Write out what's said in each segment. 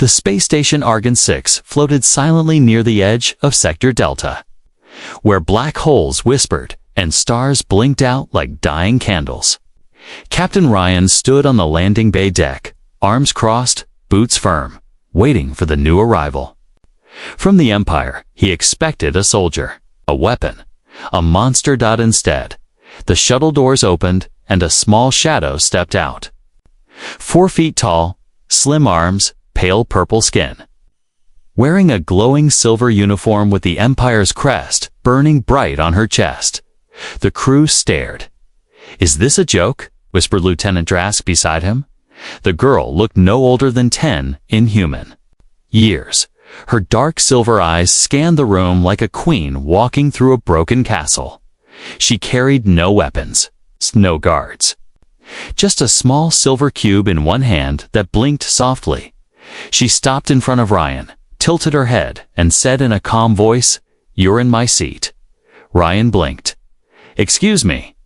The space station Argon 6 floated silently near the edge of Sector Delta, where black holes whispered and stars blinked out like dying candles. Captain Ryan stood on the landing bay deck, arms crossed, boots firm, waiting for the new arrival. From the Empire, he expected a soldier, a weapon, a monster. Instead, the shuttle doors opened and a small shadow stepped out. 4 feet tall, slim arms, pale purple skin. Wearing a glowing silver uniform with the Empire's crest burning bright on her chest, the crew stared. "Is this a joke?" whispered Lieutenant Drask beside him. The girl looked no older than 10, inhuman years. Her dark silver eyes scanned the room like a queen walking through a broken castle. She carried no weapons, no guards. Just a small silver cube in one hand that blinked softly. She stopped in front of Ryan, tilted her head, and said in a calm voice, "You're in my seat." Ryan blinked. "Excuse me."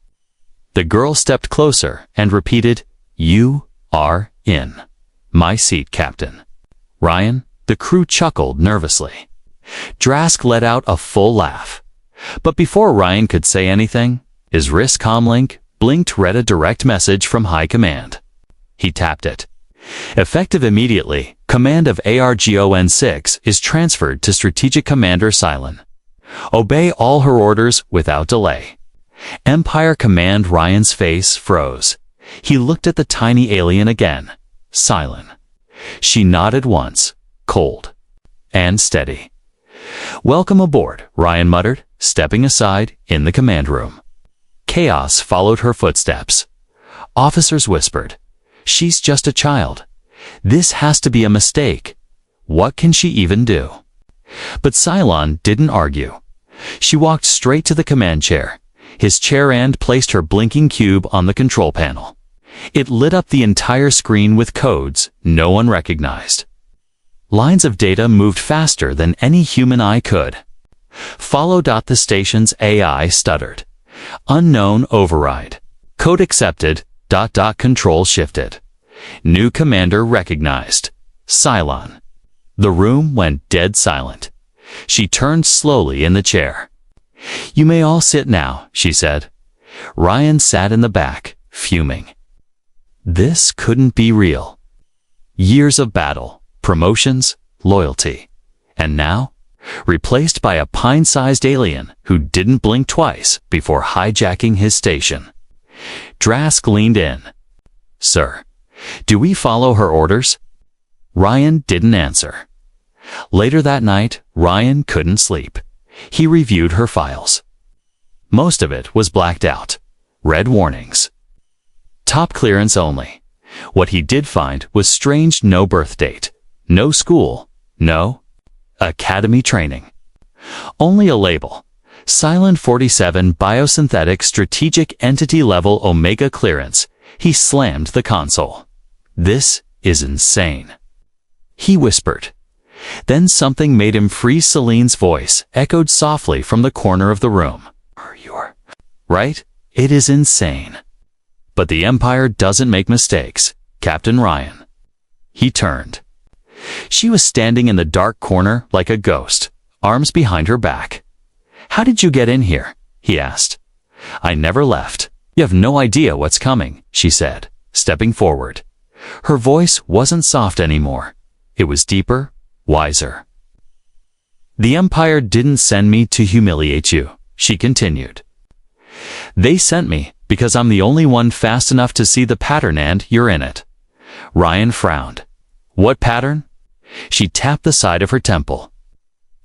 The girl stepped closer and repeated, "You are in my seat, Captain." "Ryan?" The crew chuckled nervously. Drask let out a full laugh. But before Ryan could say anything, his wrist comlink blinked read a direct message from High Command. He tapped it. Effective immediately, command of Argon 6 is transferred to Strategic Commander Cylon. Obey all her orders without delay. Empire Command. Ryan's face froze. He looked at the tiny alien again. Cylon. She nodded once, cold and steady. "Welcome aboard," Ryan muttered, stepping aside in the command room. Chaos followed her footsteps. Officers whispered, "She's just a child. This has to be a mistake. What can she even do?" But Cylon didn't argue. She walked straight to the command chair, his chair, and placed her blinking cube on the control panel. It lit up the entire screen with codes no one recognized. Lines of data moved faster than any human eye could. "Follow." The station's AI stuttered. "Unknown override. Code accepted. Control shifted. New commander recognized. Cylon." The room went dead silent. She turned slowly in the chair. "You may all sit now," she said. Ryan sat in the back, fuming. This couldn't be real. Years of battle, promotions, loyalty. And now, replaced by a pint-sized alien who didn't blink twice before hijacking his station. Drask leaned in. "Sir, do we follow her orders?" Ryan didn't answer. Later that night, Ryan couldn't sleep. He reviewed her files. Most of it was blacked out. Red warnings. Top clearance only. What he did find was strange: no birth date, no school, no academy training. Only a label. Cylon 47 Biosynthetic Strategic Entity Level Omega Clearance. He slammed the console. "This is insane," he whispered. Then something made him freeze. Celine's voice echoed softly from the corner of the room. "You're right, it is insane. But the Empire doesn't make mistakes, Captain Ryan." He turned. She was standing in the dark corner like a ghost, arms behind her back. "How did you get in here?" he asked. "I never left. You have no idea what's coming," she said, stepping forward. Her voice wasn't soft anymore. It was deeper, wiser. "The Empire didn't send me to humiliate you," she continued. "They sent me because I'm the only one fast enough to see the pattern, and you're in it." Ryan frowned. "What pattern?" She tapped the side of her temple.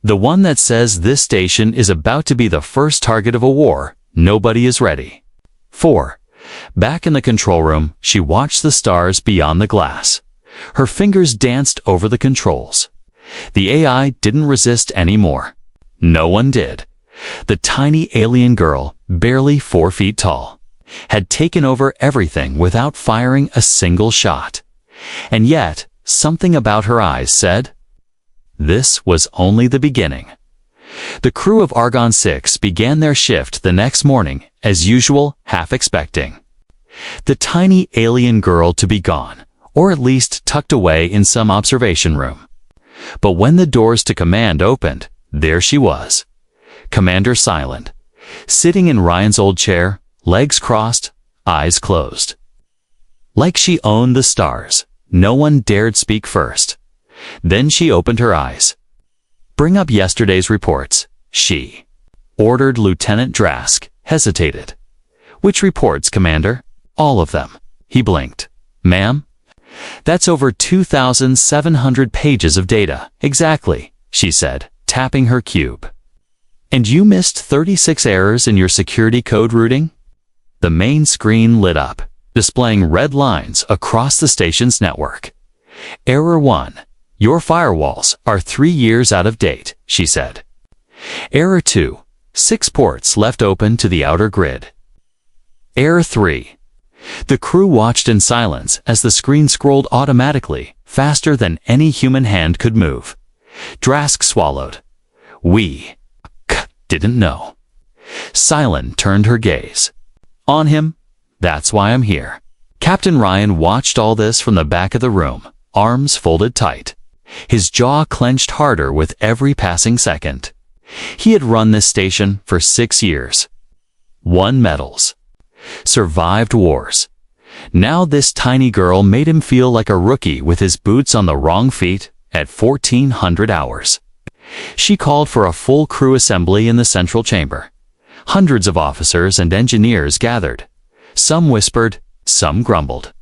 "The one that says this station is about to be the first target of a war. Nobody is ready." 4. Back in the control room, she watched the stars beyond the glass. Her fingers danced over the controls. The AI didn't resist anymore. No one did. The tiny alien girl, barely 4 feet tall, had taken over everything without firing a single shot. And yet, something about her eyes said, this was only the beginning. The crew of Argon 6 began their shift the next morning, as usual, half expecting the tiny alien girl to be gone, or at least tucked away in some observation room. But when the doors to command opened, there she was. Commander Silent, sitting in Ryan's old chair, legs crossed, eyes closed. Like she owned the stars, no one dared speak first. Then she opened her eyes. "Bring up yesterday's reports," she ordered. Lieutenant Drask hesitated. "Which reports, Commander?" "All of them." He blinked. "Ma'am? That's over 2,700 pages of data." "Exactly," she said, tapping her cube. "And you missed 36 errors in your security code routing?" The main screen lit up, displaying red lines across the station's network. "Error 1. Your firewalls are 3 years out of date," she said. "Error 2. 6 ports left open to the outer grid." Error 3. The crew watched in silence as the screen scrolled automatically, faster than any human hand could move. Drask swallowed. "We didn't know." Silent turned her gaze. "On him. That's why I'm here." Captain Ryan watched all this from the back of the room, arms folded tight. His jaw clenched harder with every passing second. He had run this station for 6 years. Won medals. Survived wars. Now this tiny girl made him feel like a rookie with his boots on the wrong feet at 1400 hours. She called for a full crew assembly in the central chamber. Hundreds of officers and engineers gathered. Some whispered, some grumbled.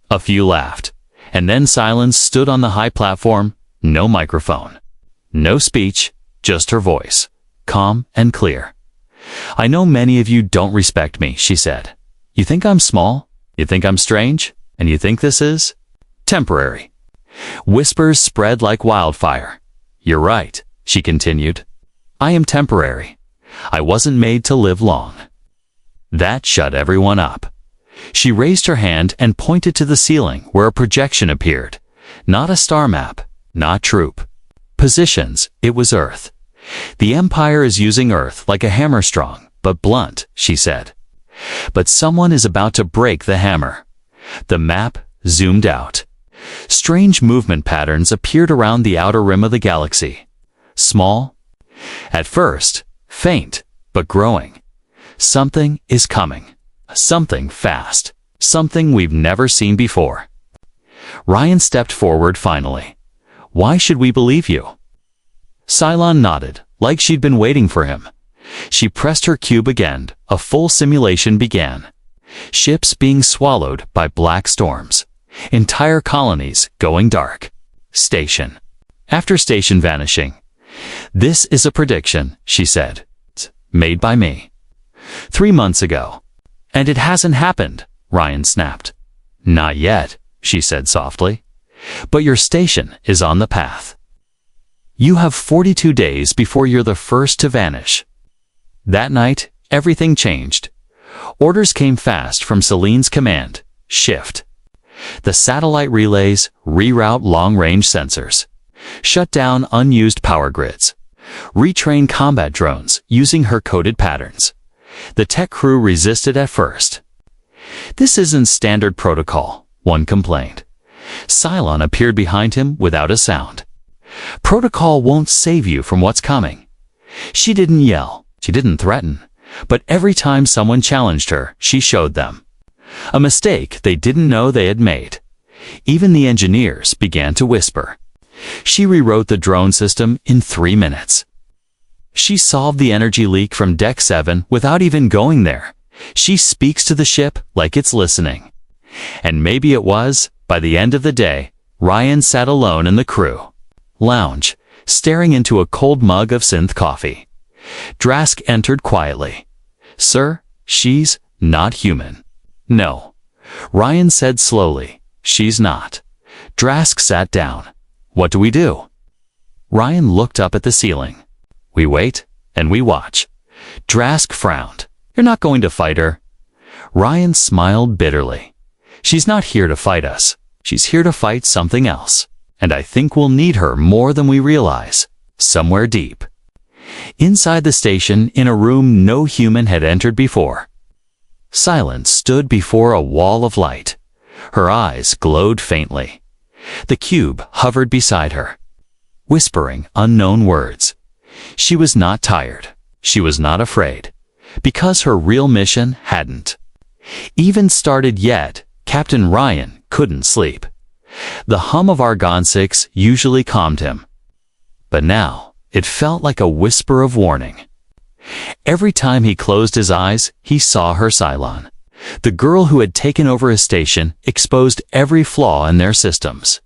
A few laughed. And then Silence stood on the high platform, no microphone. No speech, just her voice, calm and clear. "I know many of you don't respect me," she said. "You think I'm small? You think I'm strange? And you think this is temporary?" Whispers spread like wildfire. "You're right," she continued. "I am temporary. I wasn't made to live long." That shut everyone up. She raised her hand and pointed to the ceiling where a projection appeared. Not a star map, not troop positions, it was Earth. "The Empire is using Earth like a hammer, strong but blunt," she said. "But someone is about to break the hammer." The map zoomed out. Strange movement patterns appeared around the outer rim of the galaxy. Small, at first, faint, but growing. Something is coming. Something fast. Something we've never seen before. Ryan stepped forward finally. "Why should we believe you?" Cylon nodded, like she'd been waiting for him. She pressed her cube again. A full simulation began. Ships being swallowed by black storms. Entire colonies going dark. Station after station vanishing. "This is a prediction," she said. "Made by me. 3 months ago." "And it hasn't happened," Ryan snapped. "Not yet," she said softly. "But your station is on the path. You have 42 days before you're the first to vanish." That night, everything changed. Orders came fast from Celine's command. Shift. The satellite relays, reroute long-range sensors. Shut down unused power grids. Retrain combat drones using her coded patterns. The tech crew resisted at first. "This isn't standard protocol," one complained. Cylon appeared behind him without a sound. "Protocol won't save you from what's coming." She didn't yell, she didn't threaten, but every time someone challenged her, she showed them a mistake they didn't know they had made. Even the engineers began to whisper. She rewrote the drone system in 3 minutes. She solved the energy leak from Deck 7 without even going there. She speaks to the ship like it's listening. And maybe it was. By the end of the day, Ryan sat alone in the crew lounge, staring into a cold mug of synth coffee. Drask entered quietly. "Sir, she's not human." "No," Ryan said slowly. "She's not." Drask sat down. "What do we do?" Ryan looked up at the ceiling. "We wait, and we watch." Drask frowned. "You're not going to fight her." Ryan smiled bitterly. "She's not here to fight us. She's here to fight something else. And I think we'll need her more than we realize. Somewhere deep. Inside the station, in a room no human had entered before. Silence stood before a wall of light. Her eyes glowed faintly. The cube hovered beside her, whispering unknown words. She was not tired. She was not afraid, because her real mission hadn't even started yet. Captain Ryan couldn't sleep. The hum of Argon 6 usually calmed him, but now it felt like a whisper of warning. Every time he closed his eyes, he saw her Cylon. The girl who had taken over his station exposed every flaw in their systems,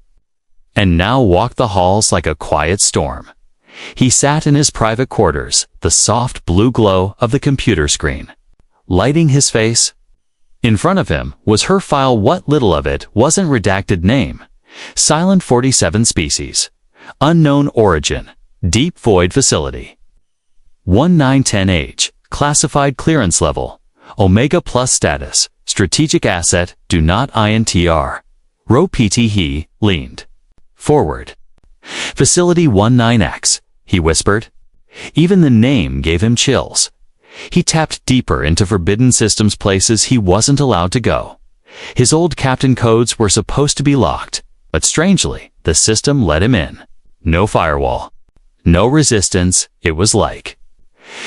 and now walked the halls like a quiet storm. He sat in his private quarters, the soft blue glow of the computer screen lighting his face. In front of him was her file. What little of it wasn't redacted. Name: Silent 47 species. Unknown origin. Deep void facility. 1910H. Classified clearance level. Omega plus status. Strategic asset. Do not INTR. Rho PT. He leaned forward. Facility 19X, he whispered. Even the name gave him chills. He tapped deeper into forbidden systems, places he wasn't allowed to go. His old captain codes were supposed to be locked, but strangely, the system let him in. No firewall. No resistance. It was like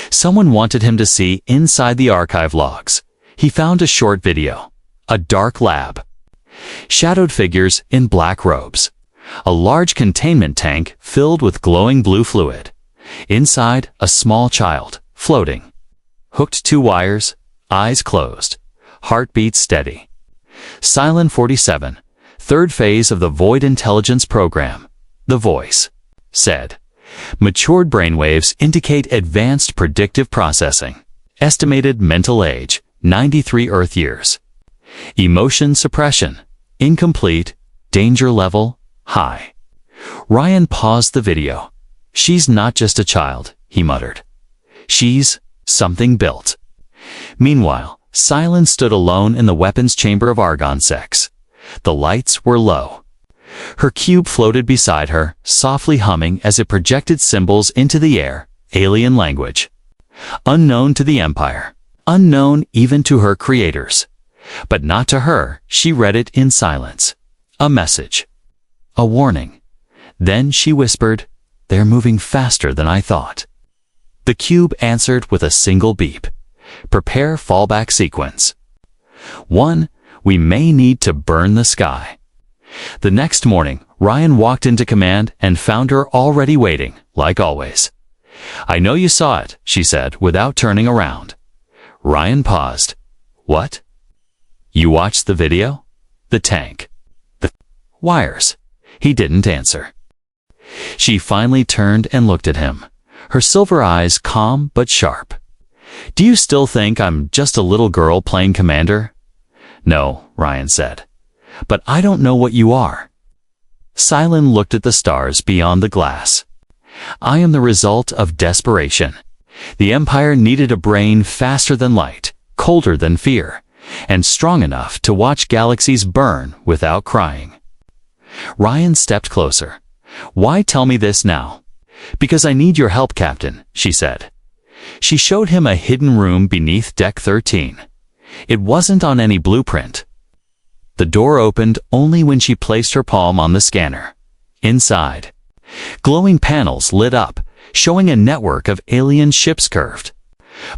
someone wanted him to see inside the archive logs. He found a short video. A dark lab. Shadowed figures in black robes. A large containment tank filled with glowing blue fluid. Inside, a small child, floating. Hooked to wires, eyes closed, heartbeat steady. Silent 47, third phase of the Void Intelligence Program. The voice said. Matured brainwaves indicate advanced predictive processing. Estimated mental age, 93 Earth years. Emotion suppression, incomplete. Danger level, high. Ryan paused the video. She's not just a child, he muttered. She's something built. Meanwhile, Silence stood alone in the weapons chamber of Argon 6. The lights were low. Her cube floated beside her, softly humming as it projected symbols into the air, alien language. Unknown to the Empire. Unknown even to her creators. But not to her. She read it in silence. A message. A warning. Then she whispered, "They're moving faster than I thought." The cube answered with a single beep. Prepare fallback sequence. 1. We may need to burn the sky. The next morning, Ryan walked into command and found her already waiting, like always. "I know you saw it," she said without turning around. Ryan paused. "What?" "You watched the video? The tank. The wires." He didn't answer. She finally turned and looked at him, her silver eyes calm but sharp. "Do you still think I'm just a little girl playing commander?" "No," Ryan said. "But I don't know what you are." Silent looked at the stars beyond the glass. "I am the result of desperation. The Empire needed a brain faster than light, colder than fear, and strong enough to watch galaxies burn without crying." Ryan stepped closer. "Why tell me this now?" "Because I need your help, Captain," she said. She showed him a hidden room beneath Deck 13. It wasn't on any blueprint. The door opened only when she placed her palm on the scanner. Inside, glowing panels lit up, showing a network of alien ships curved,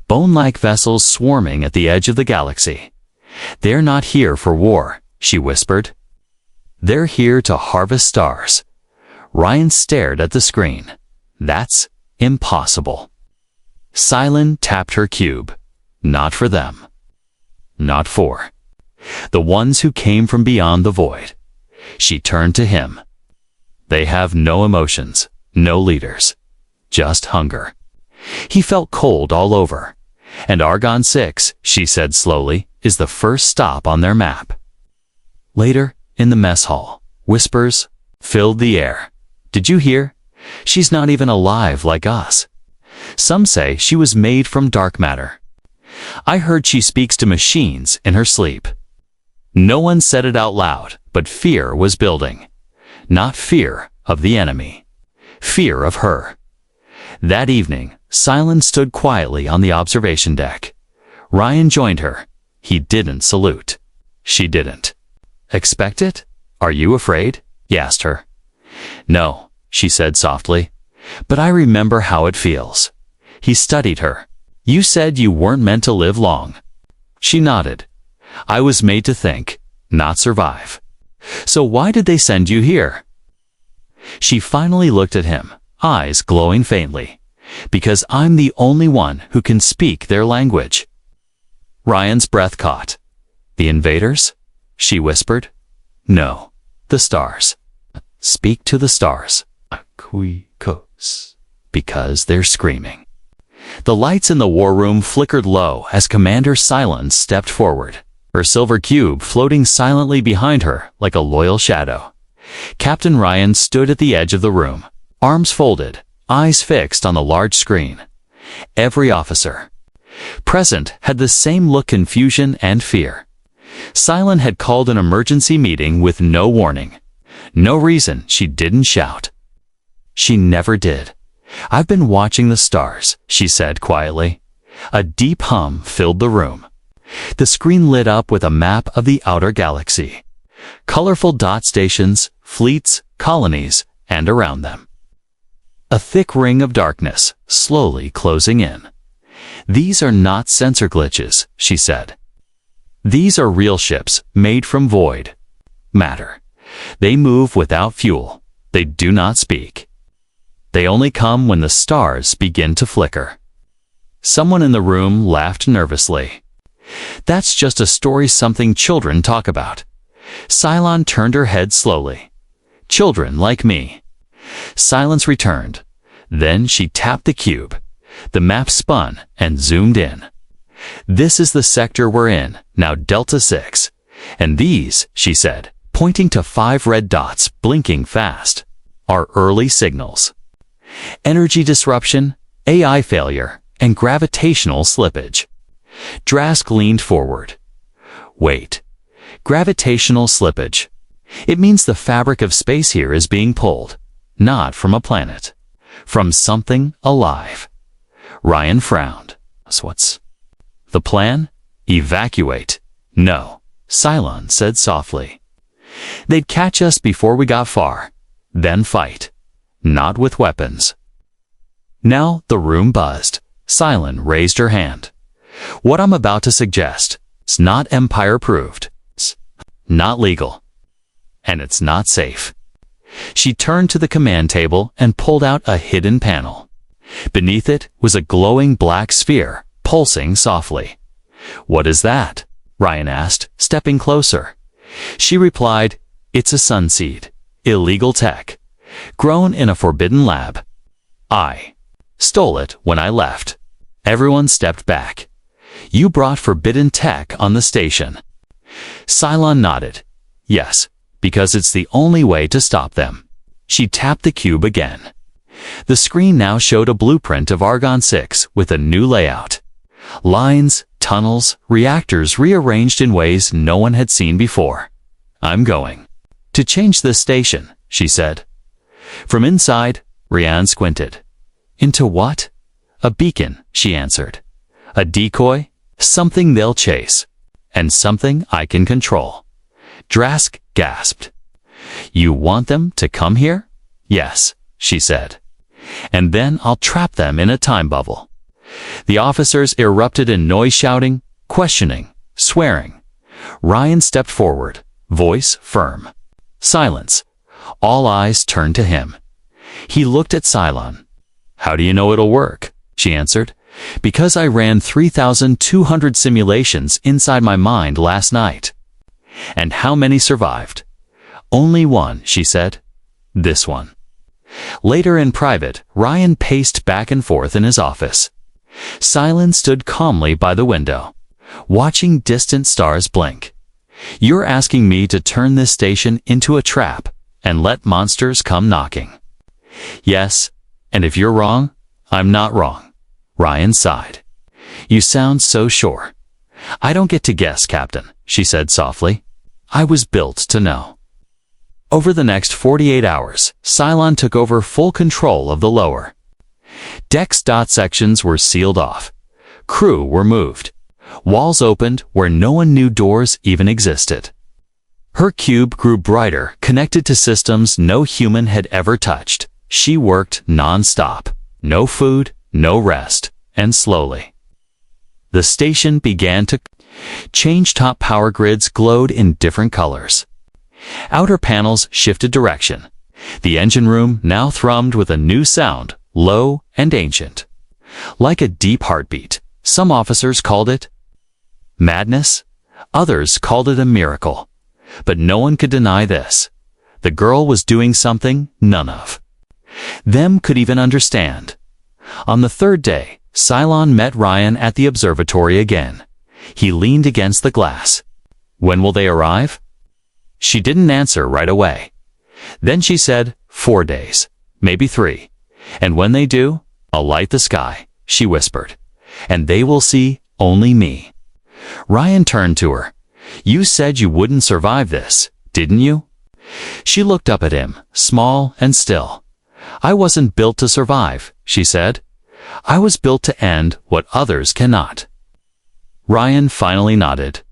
bone-like vessels swarming at the edge of the galaxy. "They're not here for war," she whispered. "They're here to harvest stars." Ryan stared at the screen. "That's impossible." Silent tapped her cube. "Not for them. Not for the ones who came from beyond the void." She turned to him. "They have no emotions, no leaders, just hunger." He felt cold all over. "And Argon 6, she said slowly, "is the first stop on their map." Later, in the mess hall, whispers filled the air. "Did you hear? She's not even alive like us. Some say she was made from dark matter. I heard she speaks to machines in her sleep." No one said it out loud, but fear was building. Not fear of the enemy. Fear of her. That evening, Silent stood quietly on the observation deck. Ryan joined her. He didn't salute. She didn't. Expect it? Are you afraid? He asked her. No, she said softly. But I remember how it feels. He studied her. You said you weren't meant to live long. She nodded. I was made to think, not survive. So why did they send you here? She finally looked at him, eyes glowing faintly. Because I'm the only one who can speak their language. Ryan's breath caught. The invaders? She whispered. No, the stars. Speak to the stars. Because they're screaming. The lights in the war room flickered low as Commander Silence stepped forward, her silver cube floating silently behind her like a loyal shadow. Captain Ryan stood at the edge of the room, arms folded, eyes fixed on the large screen. Every officer present had the same look: confusion and fear. Silent had called an emergency meeting with no warning. No reason she didn't shout. She never did. I've been watching the stars, she said quietly. A deep hum filled the room. The screen lit up with a map of the outer galaxy. Colorful dot stations, fleets, colonies, and around them. A thick ring of darkness, slowly closing in. These are not sensor glitches, she said. These are real ships made from void matter. They move without fuel. They do not speak. They only come when the stars begin to flicker. Someone in the room laughed nervously. That's just a story something children talk about. Cylon turned her head slowly. Children like me. Silence returned. Then she tapped the cube. The map spun and zoomed in. This is the sector we're in, now Delta 6. And these, she said, pointing to 5 red dots blinking fast, are early signals. Energy disruption, AI failure, and gravitational slippage. Drask leaned forward. Wait. Gravitational slippage. It means the fabric of space here is being pulled, not from a planet, from something alive. Ryan frowned. So what's the plan? Evacuate. No, Cylon said softly. They'd catch us before we got far, then fight. Not with weapons. Now the room buzzed. Cylon raised her hand. What I'm about to suggest is not Empire-approved. It's not legal. And it's not safe. She turned to the command table and pulled out a hidden panel. Beneath it was a glowing black sphere, pulsing softly. What is that? Ryan asked, stepping closer. She replied, it's a sunseed, illegal tech, grown in a forbidden lab. I stole it when I left. Everyone stepped back. You brought forbidden tech on the station. Cylon nodded. Yes, because it's the only way to stop them. She tapped the cube again. The screen now showed a blueprint of Argon 6 with a new layout. Lines, tunnels, reactors rearranged in ways no one had seen before. I'm going to change this station, she said. From inside, Ryan squinted. Into what? A beacon, she answered. A decoy, something they'll chase, and something I can control. Drask gasped. You want them to come here? Yes, she said. And then I'll trap them in a time bubble. The officers erupted in noise, shouting, questioning, swearing. Ryan stepped forward, voice firm. Silence. All eyes turned to him. He looked at Cylon. How do you know it'll work? She answered. Because I ran 3,200 simulations inside my mind last night. And how many survived? Only one, she said. This one. Later in private, Ryan paced back and forth in his office. Cylon stood calmly by the window, watching distant stars blink. You're asking me to turn this station into a trap and let monsters come knocking. Yes, and if you're wrong, I'm not wrong. Ryan sighed. You sound so sure. I don't get to guess, Captain, she said softly. I was built to know. Over the next 48 hours, Cylon took over full control of the lower decks. Sections were sealed off. Crew were moved. Walls opened where no one knew doors even existed. Her cube grew brighter, connected to systems no human had ever touched. She worked non-stop. No food, no rest, and slowly. The station began to change. Top power grids glowed in different colors. Outer panels shifted direction. The engine room now thrummed with a new sound, low and ancient. Like a deep heartbeat. Some officers called it madness. Others called it a miracle. But no one could deny this. The girl was doing something none of them could even understand. On the third day, Cylon met Ryan at the observatory again. He leaned against the glass. When will they arrive? She didn't answer right away. Then she said, 4 days, maybe 3. And when they do, I'll light the sky, she whispered. And they will see only me. Ryan turned to her. You said you wouldn't survive this, didn't you? She looked up at him, small and still. I wasn't built to survive, she said. I was built to end what others cannot. Ryan finally nodded.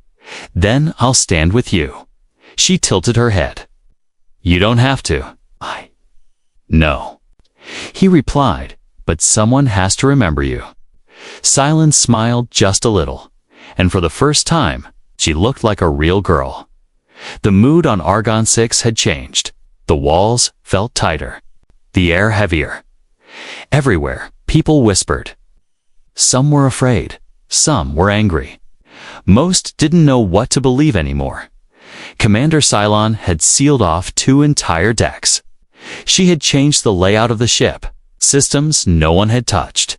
Then I'll stand with you. She tilted her head. You don't have to. No. He replied, but someone has to remember you. Silence smiled just a little, and for the first time, she looked like a real girl. The mood on Argon 6 had changed. The walls felt tighter. The air heavier. Everywhere, people whispered. Some were afraid. Some were angry. Most didn't know what to believe anymore. Commander Cylon had sealed off 2 entire decks. She had changed the layout of the ship. Systems no one had touched.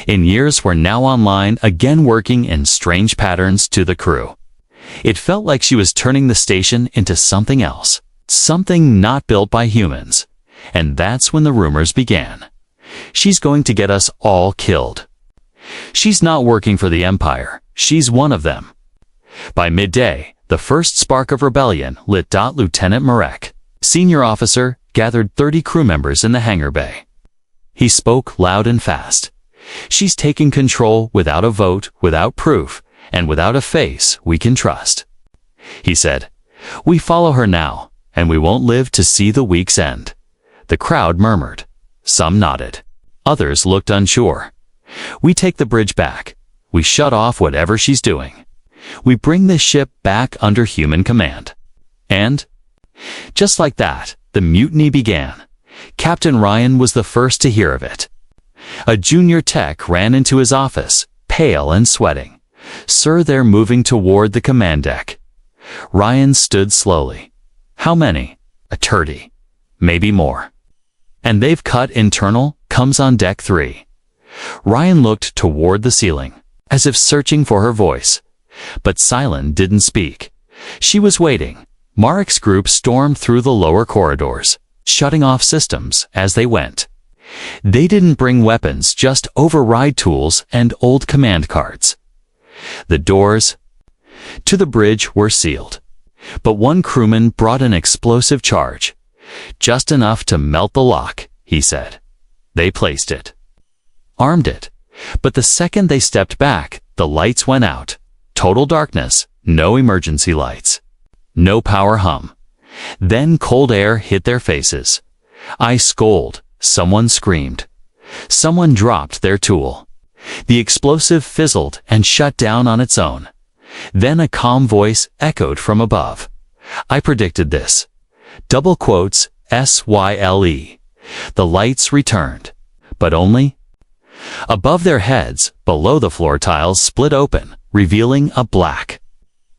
In years were now online, again working in strange patterns to the crew. It felt like she was turning the station into something else. Something not built by humans. And that's when the rumors began. She's going to get us all killed. She's not working for the Empire. She's one of them. By midday, the first spark of rebellion lit. Lieutenant Marek, senior officer, gathered 30 crew members in the hangar bay. He spoke loud and fast. She's taking control without a vote, without proof, and without a face we can trust. He said, we follow her now, and we won't live to see the week's end. The crowd murmured. Some nodded. Others looked unsure. We take the bridge back. We shut off whatever she's doing. We bring this ship back under human command. And, just like that, the mutiny began. Captain Ryan was the first to hear of it. A junior tech ran into his office, pale and sweating. Sir, they're moving toward the command deck. Ryan stood slowly. How many? 30. Maybe more. And they've cut internal, comes on deck 3. Ryan looked toward the ceiling, as if searching for her voice. But Cylon didn't speak. She was waiting. Marek's group stormed through the lower corridors, shutting off systems as they went. They didn't bring weapons, just override tools and old command cards. The doors to the bridge were sealed. But one crewman brought an explosive charge. Just enough to melt the lock, he said. They placed it. Armed it. But the second they stepped back, the lights went out. Total darkness, no emergency lights. No power hum. Then cold air hit their faces. Ice cold. Someone screamed. Someone dropped their tool. The explosive fizzled and shut down on its own. Then a calm voice echoed from above. I predicted this. Double quotes, SYLE. The lights returned. But only above their heads, below the floor tiles split open, revealing a black,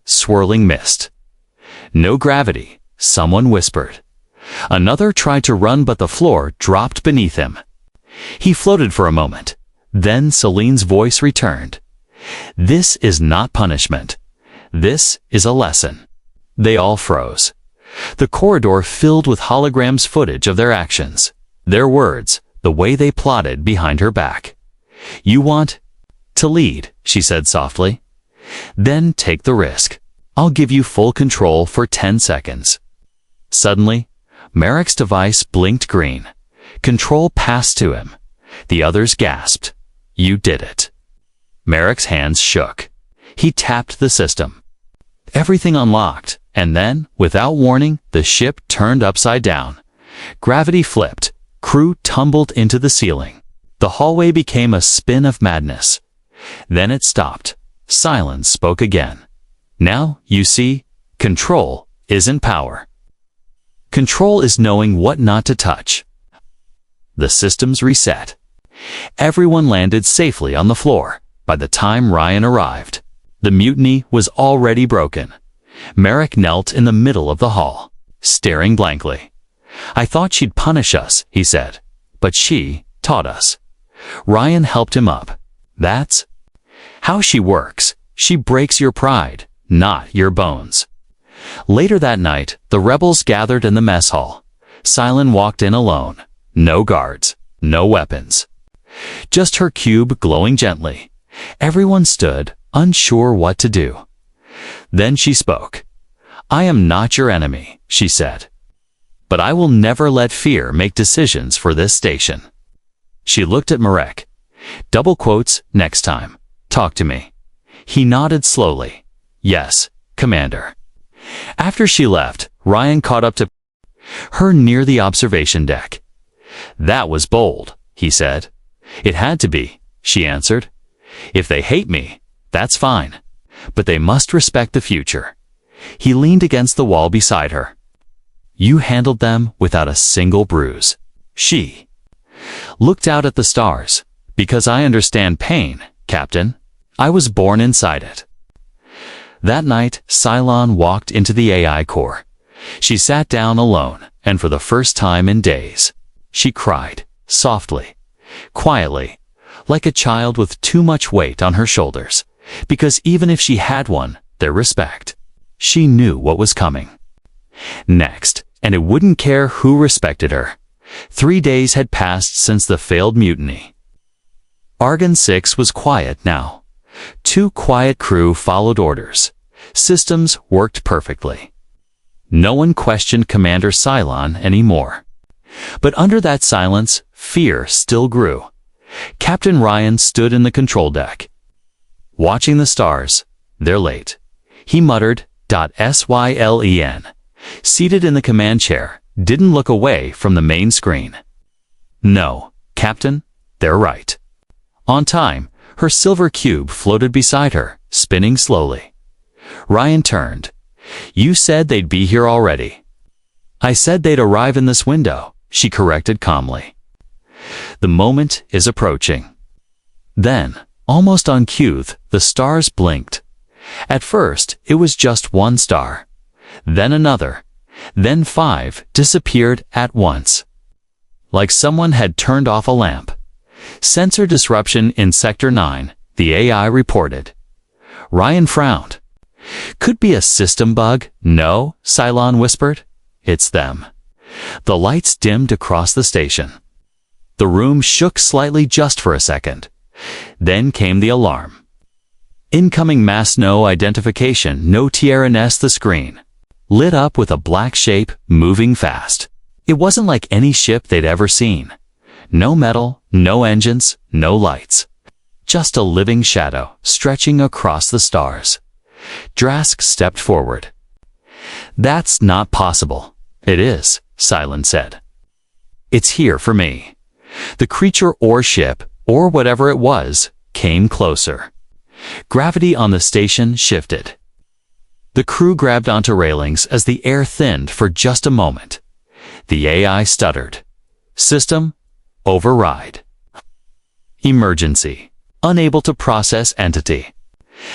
swirling mist. No gravity, someone whispered. Another tried to run, but the floor dropped beneath him. He floated for a moment. Then Celine's voice returned. This is not punishment. This is a lesson. They all froze. The corridor filled with holograms, footage of their actions, their words, the way they plotted behind her back. You want to lead, she said softly. Then take the risk. I'll give you full control for 10 seconds. Suddenly, Marek's device blinked green. Control passed to him. The others gasped. You did it. Marek's hands shook. He tapped the system. Everything unlocked. And then, without warning, the ship turned upside down. Gravity flipped. Crew tumbled into the ceiling. The hallway became a spin of madness. Then it stopped. Silence spoke again. Now, you see, control isn't power. Control is knowing what not to touch. The systems reset. Everyone landed safely on the floor. By the time Ryan arrived, the mutiny was already broken. Merrick knelt in the middle of the hall, staring blankly. "I thought she'd punish us," he said, "but she taught us." Ryan helped him up. "That's how she works. She breaks your pride, not your bones." Later that night, the rebels gathered in the mess hall. Cylon walked in alone. No guards, no weapons. Just her cube glowing gently. Everyone stood, unsure what to do. Then she spoke. "I am not your enemy," she said. "But I will never let fear make decisions for this station." She looked at Marek. Double quotes, "Next time, talk to me." He nodded slowly. "Yes, Commander." After she left, Ryan caught up to her near the observation deck. "That was bold," he said. "It had to be," she answered. "If they hate me, that's fine. But they must respect the future." He leaned against the wall beside her. "You handled them without a single bruise." She looked out at the stars. "Because I understand pain, Captain. I was born inside it." That night, Cylon walked into the AI core. She sat down alone, and for the first time in days, she cried, softly, quietly, like a child with too much weight on her shoulders. Because even if she had won their respect, she knew what was coming next, and it wouldn't care who respected her. 3 days had passed since the failed mutiny. Argon 6 was quiet now. 2 quiet crew followed orders. Systems worked perfectly. No one questioned Commander Cylon anymore. But under that silence, fear still grew. Captain Ryan stood in the control deck, watching the stars. "They're late," he muttered. Syn. Seated in the command chair, didn't look away from the main screen. "No, Captain, they're right." On time, her silver cube floated beside her, spinning slowly. Ryan turned. "You said they'd be here already." "I said they'd arrive in this window," she corrected calmly. "The moment is approaching." Then, almost on cue, the stars blinked. At first, it was just one star. Then another. Then 5 disappeared at once. Like someone had turned off a lamp. "Sensor disruption in Sector 9, the AI reported." Ryan frowned. "Could be a system bug." "No," Cylon whispered. "It's them." The lights dimmed across the station. The room shook slightly just for a second. Then came the alarm. "Incoming mass no identification, no TRNS." The screen lit up with a black shape moving fast. It wasn't like any ship they'd ever seen. No metal, no engines, no lights. Just a living shadow stretching across the stars. Drask stepped forward. "That's not possible." "It is," Cylon said. "It's here for me." The creature or ship, or whatever it was, came closer. Gravity on the station shifted. The crew grabbed onto railings as the air thinned for just a moment. The AI stuttered. "System, override." "Emergency." Unable to process entity.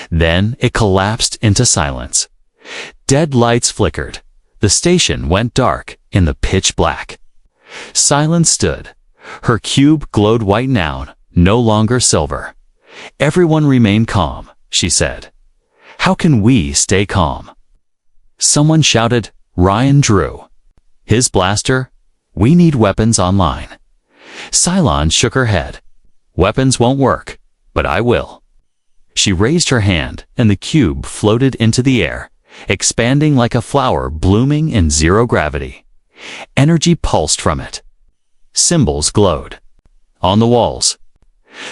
Then it collapsed into silence. Dead lights flickered. The station went dark in the pitch black. Cylon stood. Her cube glowed white now, no longer silver. "Everyone remain calm," she said. "How can we stay calm?" Someone shouted. Ryan drew his blaster. "We need weapons online." Cylon shook her head. "Weapons won't work, but I will." She raised her hand, and the cube floated into the air, expanding like a flower blooming in zero gravity. Energy pulsed from it. Symbols glowed on the walls.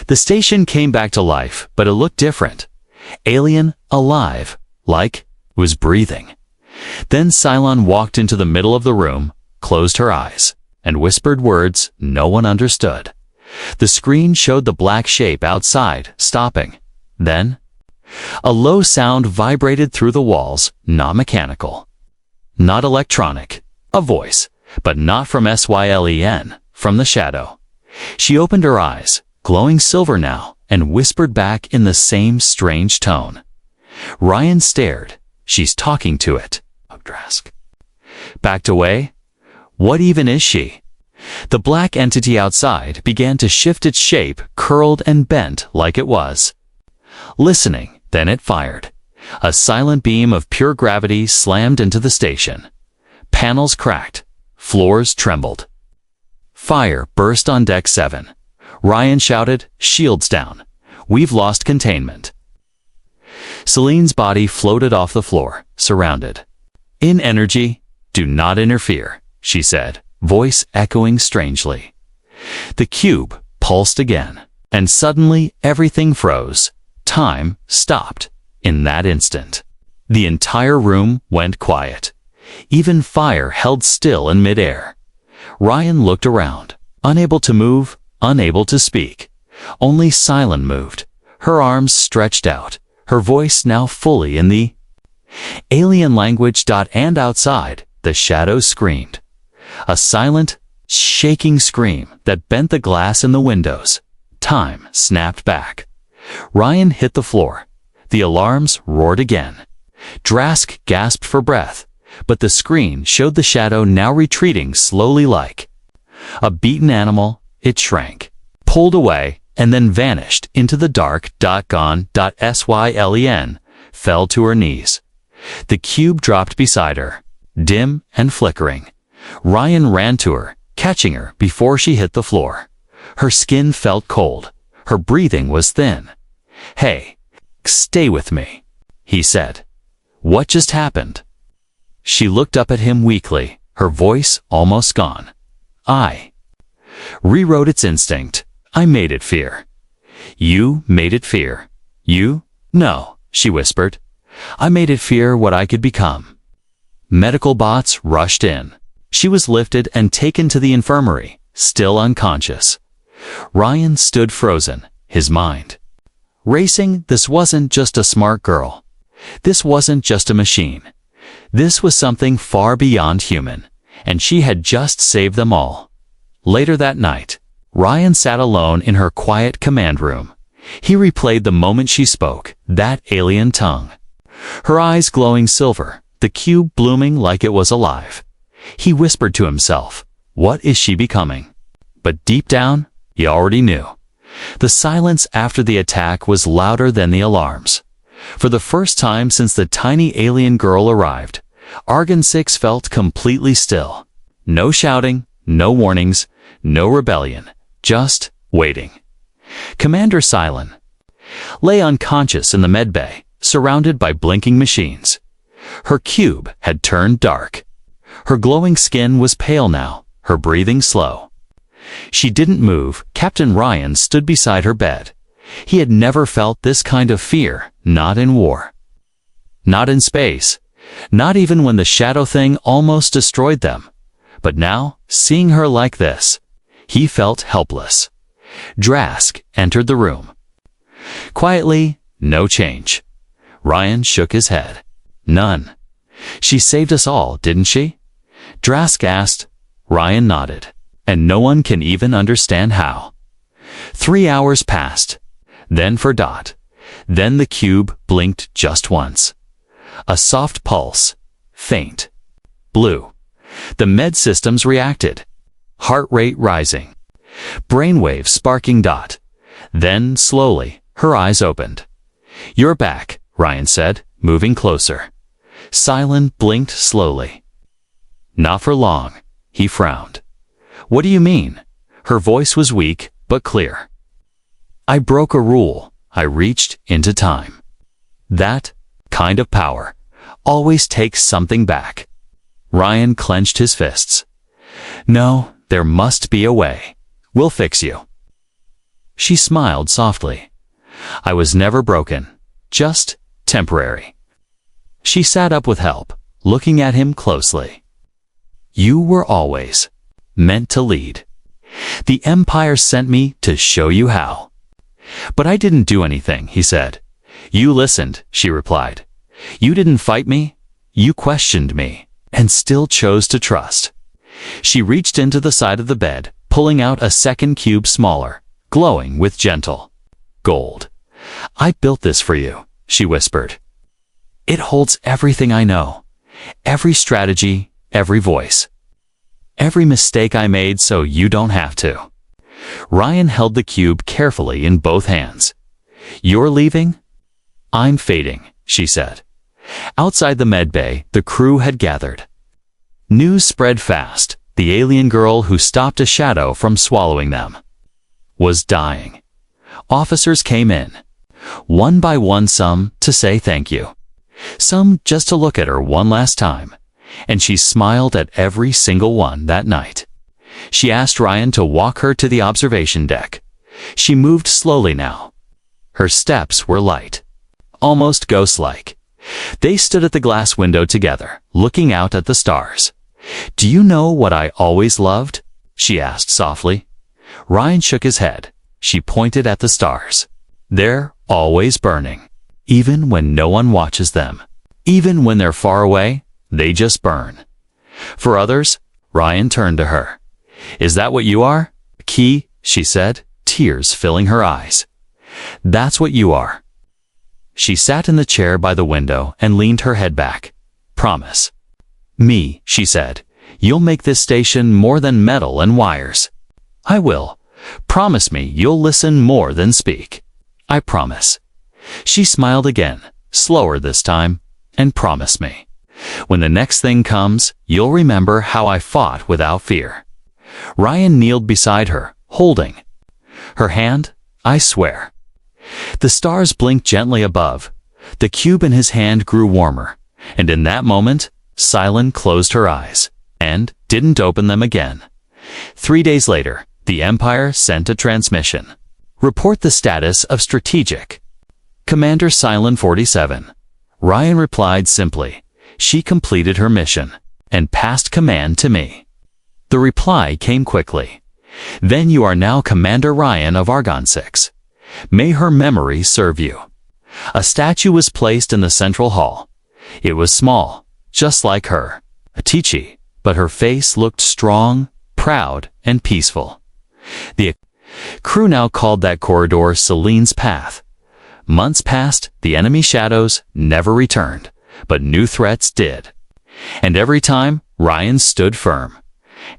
The station came back to life, but it looked different. Alien, alive, like it was breathing. Then Cylon walked into the middle of the room, closed her eyes, and whispered words no one understood. The screen showed the black shape outside, stopping. Then, a low sound vibrated through the walls, not mechanical, not electronic, a voice, but not from Syn, from the shadow. She opened her eyes, glowing silver now, and whispered back in the same strange tone. Ryan stared. She's talking to it. Drask. Backed away? What even is she? The black entity outside began to shift its shape, curled and bent like it was. Listening, then it fired. A silent beam of pure gravity slammed into the station. Panels cracked. Floors trembled. Fire burst on Deck 7. Ryan shouted, "Shields down. We've lost containment." Celine's body floated off the floor, surrounded. "In energy, do not interfere," she said, voice echoing strangely. The cube pulsed again, and suddenly everything froze. Time stopped. In that instant, the entire room went quiet. Even fire held still in midair. Ryan looked around, unable to move, unable to speak. Only Cylon moved, her arms stretched out, her voice now fully in the alien language. And outside, the shadows screamed. A silent, shaking scream that bent the glass in the windows. Time snapped back. Ryan hit the floor. The alarms roared again. Drask gasped for breath, but the screen showed the shadow now retreating slowly like a beaten animal. It shrank, pulled away, and then vanished into the dark. Gone. Syn fell to her knees. The cube dropped beside her, dim and flickering. Ryan ran to her, catching her before she hit the floor. Her skin felt cold. Her breathing was thin. "Hey, stay with me," he said. "What just happened?" She looked up at him weakly, her voice almost gone. "I rewrote its instinct. I made it fear." "You made it fear? You?" "No," she whispered. "I made it fear what I could become." Medical bots rushed in. She was lifted and taken to the infirmary, still unconscious. Ryan stood frozen, his mind racing. This wasn't just a smart girl. This wasn't just a machine. This was something far beyond human, and she had just saved them all. Later that night, Ryan sat alone in her quiet command room. He replayed the moment she spoke, that alien tongue. Her eyes glowing silver, the cube blooming like it was alive. He whispered to himself, "What is she becoming?" But deep down, he already knew. The silence after the attack was louder than the alarms. For the first time since the tiny alien girl arrived, Argon 6 felt completely still. No shouting, no warnings, no rebellion, just waiting. Commander Cylon lay unconscious in the medbay, surrounded by blinking machines. Her cube had turned dark. Her glowing skin was pale now, her breathing slow. She didn't move. Captain Ryan stood beside her bed. He had never felt this kind of fear, not in war. Not in space. Not even when the shadow thing almost destroyed them. But now, seeing her like this, he felt helpless. Drask entered the room. Quietly, no change. Ryan shook his head. None. She saved us all, didn't she? Drask asked. Ryan nodded. And no one can even understand how. 3 hours passed. Then for Dot. Then the cube blinked just once. A soft pulse. Faint. Blue. The med systems reacted. Heart rate rising. Brainwaves sparking. Dot. Then, slowly, her eyes opened. "You're back," Ryan said, moving closer. Cylon blinked slowly. "Not for long," he frowned. "What do you mean?" Her voice was weak, but clear. "I broke a rule. I reached into time. That kind of power always takes something back." Ryan clenched his fists. "No, there must be a way. We'll fix you." She smiled softly. "I was never broken. Just temporary." She sat up with help, looking at him closely. "You were always meant to lead. The Empire sent me to show you how." "But I didn't do anything," he said. "You listened," she replied. "You didn't fight me. You questioned me, and still chose to trust." She reached into the side of the bed, pulling out a second cube smaller, glowing with gentle gold. "I built this for you," she whispered. "It holds everything I know, every strategy, every voice, every mistake I made so you don't have to." Ryan held the cube carefully in both hands. "You're leaving? I'm fading," she said. Outside the medbay, the crew had gathered. News spread fast. The alien girl who stopped a shadow from swallowing them was dying. Officers came in, one by one, some to say thank you, some just to look at her one last time, and she smiled at every single one that night. She asked Ryan to walk her to the observation deck. She moved slowly now. Her steps were light, almost ghost-like. They stood at the glass window together, looking out at the stars. "Do you know what I always loved?" she asked softly. Ryan shook his head. She pointed at the stars. "They're always burning. Even when no one watches them. Even when they're far away, they just burn." "For others?" Ryan turned to her. "Is that what you are?" "Key," she said, tears filling her eyes. "That's what you are." She sat in the chair by the window and leaned her head back. "Promise me," she said. "You'll make this station more than metal and wires." "I will. Promise me you'll listen more than speak." "I promise." She smiled again, slower this time, "and promise me, when the next thing comes, you'll remember how I fought without fear." Ryan kneeled beside her, holding her hand. "I swear." The stars blinked gently above. The cube in his hand grew warmer, and in that moment, Silent closed her eyes and didn't open them again. 3 days later, the Empire sent a transmission. "Report the status of strategic Commander Silent 47. Ryan replied simply. She completed her mission and passed command to me. The reply came quickly. "Then you are now Commander Ryan of Argon 6. May her memory serve you." A statue was placed in the central hall. It was small, just like her, a Tichi, but her face looked strong, proud, and peaceful. The crew now called that corridor Celine's Path. Months passed, the enemy shadows never returned, but new threats did. And every time, Ryan stood firm.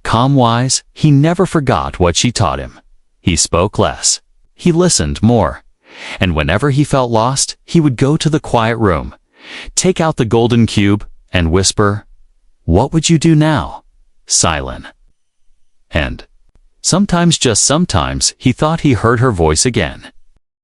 Calm-wise, he never forgot what she taught him. He spoke less. He listened more. And whenever he felt lost, he would go to the quiet room, take out the golden cube, and whisper, "What would you do now, Silent?" And sometimes, just sometimes, he thought he heard her voice again.